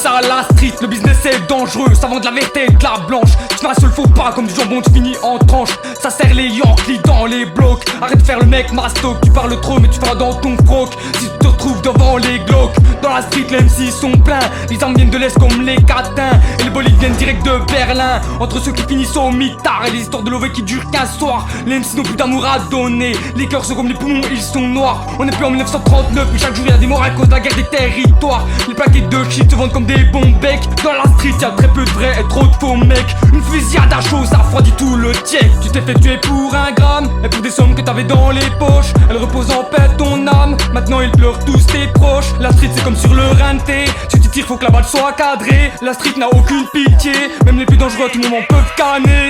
ça la street, le business est dangereux, ça vend de la vérité et de la blanche. Tu fais un seul faux pas comme du jambon, tu finis en tranche. Ça sert les Yankees dans les blocs. Arrête de faire le mec mastoc, tu parles trop mais tu feras dans ton froc. Si tu te retrouves devant les glauques, dans la street les MC sont pleins. Les armes viennent de l'Est comme les catins, et les bolides viennent direct de Berlin. Entre ceux qui finissent au mitard et les histoires de lové qui durent 15 soirs. Les MC n'ont plus d'amour à donner, les cœurs sont comme les poumons, ils sont noirs. On est plus en 1939, mais chaque jour y'a des morts à cause de la guerre des territoires. Les plaquettes de shit se vendent comme des bons becs. Dans la street y'a très peu de vrais et trop de faux mecs. Une fusillade à chaud, ça refroidit tout le tiek. Tu t'es fait tuer pour un gramme et pour des sommes que t'avais dans les poches. Elle repose en paix ton âme, maintenant ils pleurent tous tes proches. La street c'est comme sur le rinté, si tu tires faut que la balle soit cadrée. La street n'a aucune pitié, même les plus dangereux à tout moment peuvent canner.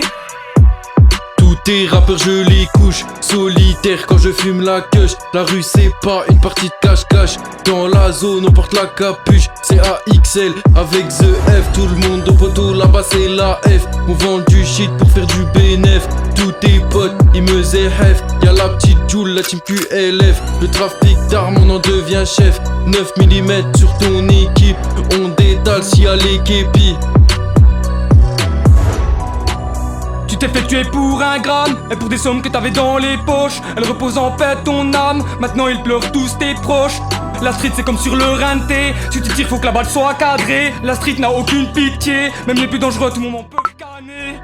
Tous tes rappeurs je les couche, solitaire quand je fume la queue. La rue c'est pas une partie de cache-cache. Dans la zone on porte la capuche. C'est AXL avec The F. Tout le monde au poteau là-bas c'est la F. On vend du shit pour faire du bénéf. Tous tes potes ils me zéhef. Y'a la petite Joule, la team QLF. Le trafic d'armes on en devient chef. 9 mm sur ton équipe. On détale si y'a les képis. Tu t'es fait tuer pour un gramme et pour des sommes que t'avais dans les poches. Elle repose en paix ton âme, maintenant ils pleurent tous tes proches. La street c'est comme sur le rinté, si tu tires faut que la balle soit cadrée. La street n'a aucune pitié, même les plus dangereux à tout moment peuvent canner.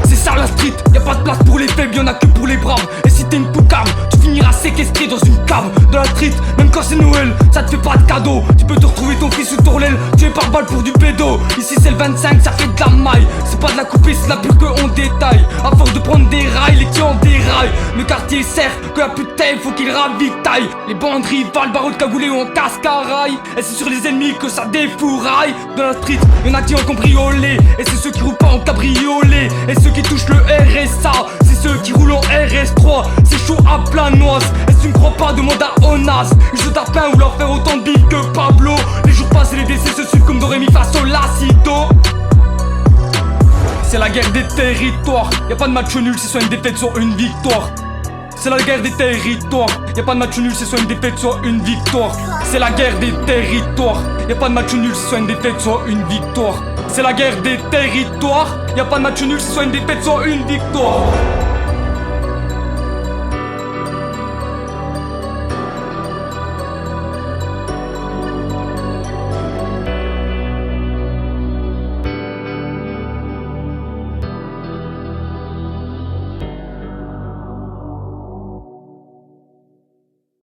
C'est ça la street, y'a pas de place pour les faibles, y'en a que pour les braves. Et si t'es une poucave, tu finiras séquestré dans une cave. Dans la street, même quand c'est Noël, ça te fait pas de cadeau. Tu peux te retrouver ton fils sous ton l'aile, tué par balle pour du pédo. Ici c'est le 25, ça fait de la maille. C'est pas de la coupée, c'est de la pure que on détaille. À force de prendre des rails, les clients déraillent. Le quartier sert, que la pute taille, faut qu'il ravitaille. Les bandes rivales, barreaux de cagoulés ou en cascaraille. Et c'est sur les ennemis que ça défouraille. Dans la street, y'en a qui ont cambriolé. Et c'est ceux qui roulent pas en cabriolet. Et ceux qui touchent le RSA, c'est ceux qui roulent en RS3. C'est chaud à plein noise. Et si tu me crois pas, demande à Onas. Ils se tapent un ou leur faire autant de bif que Pablo. Les jours passent et les décès se suivent comme Dorémy face au Lacido. C'est la guerre des territoires. Y'a pas de match nul, c'est soit une défaite soit une victoire. C'est la guerre des territoires. Y'a pas de match nul, c'est soit une défaite soit une victoire. C'est la guerre des territoires. Y'a pas de match nul, c'est soit une défaite soit une victoire. C'est la guerre des territoires. Y'a pas de match nul, c'est soit une défaite soit une victoire.